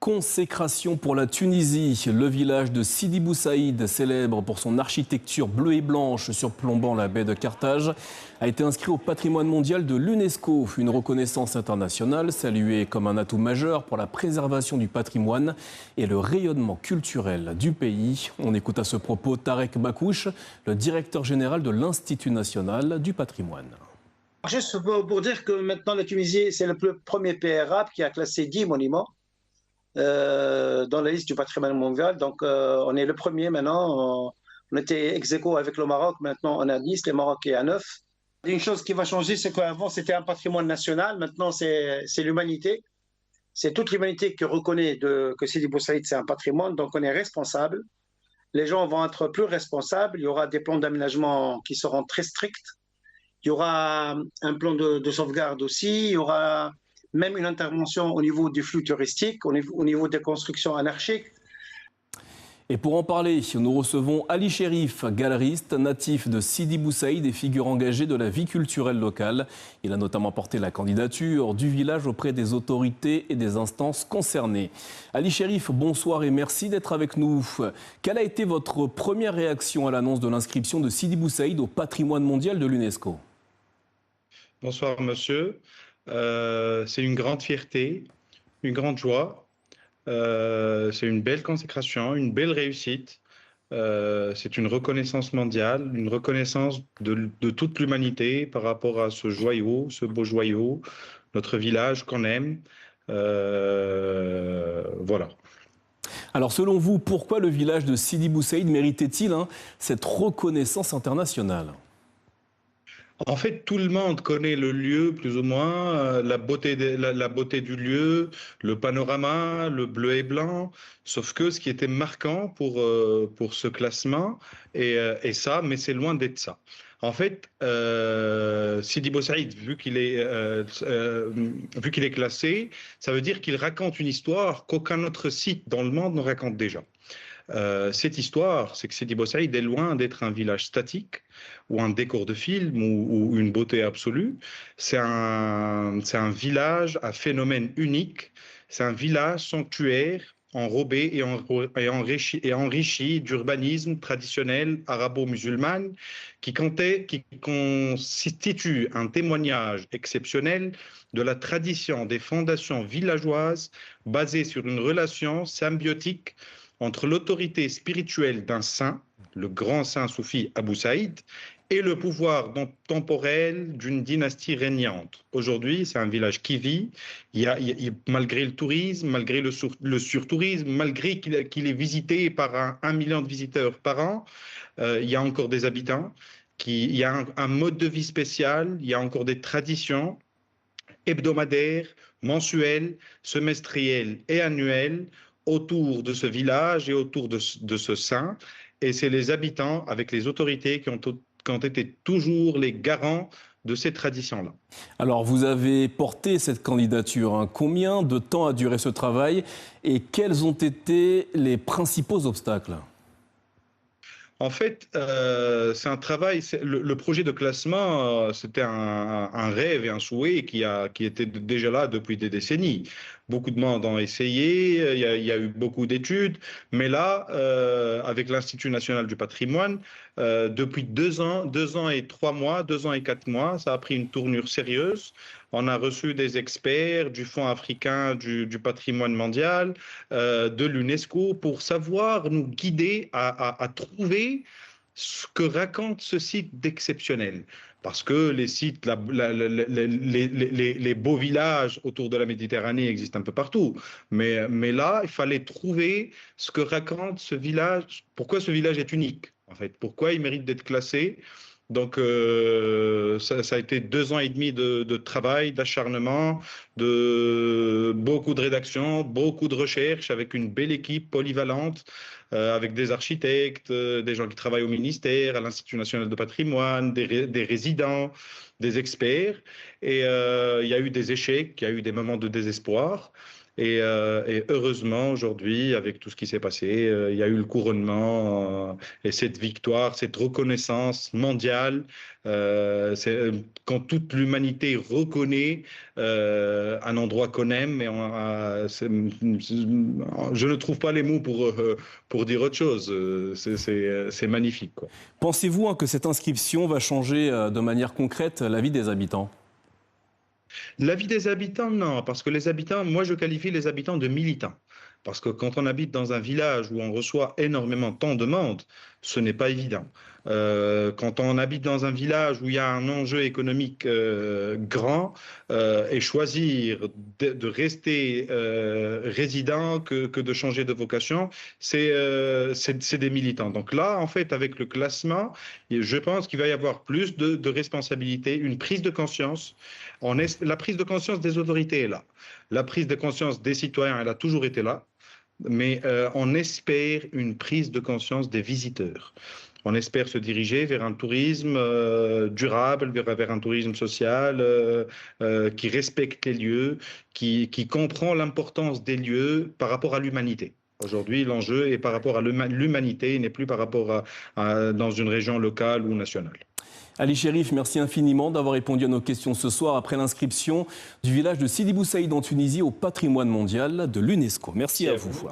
Consécration pour la Tunisie. Le village de Sidi Bou Saïd, célèbre pour son architecture bleue et blanche surplombant la baie de Carthage, a été inscrit au patrimoine mondial de l'UNESCO. Une reconnaissance internationale saluée comme un atout majeur pour la préservation du patrimoine et le rayonnement culturel du pays. On écoute à ce propos Tarek Bakouche, le directeur général de l'Institut national du patrimoine. Juste pour dire que maintenant la Tunisie, c'est le premier pays arabe qui a classé 10 monuments dans la liste du patrimoine mondial. Donc on est le premier maintenant. On était ex aequo avec le Maroc, maintenant on a 10, les Marocains à 9. Une chose qui va changer, c'est qu'avant c'était un patrimoine national, maintenant c'est l'humanité. C'est toute l'humanité qui reconnaît que Sidi Bou Saïd c'est un patrimoine, donc on est responsable. Les gens vont être plus responsables, il y aura des plans d'aménagement qui seront très stricts. Il y aura un plan de sauvegarde aussi, il y aura même une intervention au niveau du flux touristique, au niveau des constructions anarchiques. Et pour en parler, nous recevons Ali Chérif, galeriste, natif de Sidi Bou Saïd et figure engagée de la vie culturelle locale. Il a notamment porté la candidature du village auprès des autorités et des instances concernées. Ali Chérif, bonsoir et merci d'être avec nous. Quelle a été votre première réaction à l'annonce de l'inscription de Sidi Bou Saïd au patrimoine mondial de l'UNESCO ? Bonsoir monsieur, c'est une grande fierté, une grande joie, c'est une belle consécration, une belle réussite, c'est une reconnaissance mondiale, une reconnaissance de toute l'humanité par rapport à ce joyau, ce beau joyau, notre village qu'on aime, voilà. Alors selon vous, pourquoi le village de Sidi Bou Saïd méritait-il cette reconnaissance internationale ? En fait, tout le monde connaît le lieu, plus ou moins, la beauté du lieu, le panorama, le bleu et blanc. Sauf que ce qui était marquant pour ce classement, et ça, mais c'est loin d'être ça. En fait, Sidi Bou Saïd, vu qu'il est classé, ça veut dire qu'il raconte une histoire qu'aucun autre site dans le monde ne raconte déjà. Cette histoire, c'est que Sidi Bou Saïd est loin d'être un village statique ou un décor de film ou une beauté absolue. C'est un village à phénomène unique. C'est un village sanctuaire enrobé et enrichi d'urbanisme traditionnel arabo-musulman qui constitue un témoignage exceptionnel de la tradition des fondations villageoises basées sur une relation symbiotique entre l'autorité spirituelle d'un saint, le grand saint soufi Abou Saïd, et le pouvoir temporel d'une dynastie régnante. Aujourd'hui, c'est un village qui vit, malgré le tourisme, malgré le surtourisme, malgré qu'il est visité par 1 million de visiteurs par an, il y a encore des habitants, il y a un mode de vie spécial, il y a encore des traditions hebdomadaires, mensuelles, semestrielles et annuelles, autour de ce village et autour de ce saint. Et c'est les habitants, avec les autorités, qui ont été toujours les garants de ces traditions-là. Alors, vous avez porté cette candidature. Combien de temps a duré ce travail et quels ont été les principaux obstacles ? En fait, c'est un travail, le projet de classement, c'était un rêve et un souhait qui était déjà là depuis des décennies. Beaucoup de monde ont essayé, il y a eu beaucoup d'études, mais là, avec l'Institut national du patrimoine, depuis 2 ans et 3 mois, 2 ans et 4 mois, ça a pris une tournure sérieuse. On a reçu des experts du Fonds africain du patrimoine mondial, de l'UNESCO, pour savoir nous guider à trouver ce que raconte ce site d'exceptionnel. Parce que les sites, les beaux villages autour de la Méditerranée existent un peu partout. Mais là, il fallait trouver ce que raconte ce village, pourquoi ce village est unique, en fait, pourquoi il mérite d'être classé. Donc, ça a été 2 ans et demi de travail, d'acharnement, de beaucoup de rédaction, beaucoup de recherche, avec une belle équipe polyvalente, avec des architectes, des gens qui travaillent au ministère, à l'Institut national de patrimoine, des résidents, des experts. Et il y a eu des échecs, il y a eu des moments de désespoir. Et heureusement, aujourd'hui, avec tout ce qui s'est passé, il y a eu le couronnement et cette victoire, cette reconnaissance mondiale. Quand toute l'humanité reconnaît un endroit qu'on aime, je ne trouve pas les mots pour dire autre chose. C'est magnifique, quoi. Pensez-vous que cette inscription va changer de manière concrète la vie des habitants ? La vie des habitants, non, parce que les habitants, moi je qualifie les habitants de militants. Parce que quand on habite dans un village où on reçoit énormément tant de demandes, ce n'est pas évident. Quand on habite dans un village où il y a un enjeu économique grand, et choisir de rester résident que de changer de vocation, c'est des militants. Donc là, en fait, avec le classement, je pense qu'il va y avoir plus de responsabilités, une prise de conscience. La prise de conscience des autorités est là. La prise de conscience des citoyens, elle a toujours été là. Mais on espère une prise de conscience des visiteurs. On espère se diriger vers un tourisme durable, vers un tourisme social qui respecte les lieux, qui comprend l'importance des lieux par rapport à l'humanité. Aujourd'hui, l'enjeu est par rapport à l'humanité, il n'est plus par rapport dans une région locale ou nationale. Ali Cherif, merci infiniment d'avoir répondu à nos questions ce soir après l'inscription du village de Sidi Bou Saïd en Tunisie au patrimoine mondial de l'UNESCO. Merci à vous.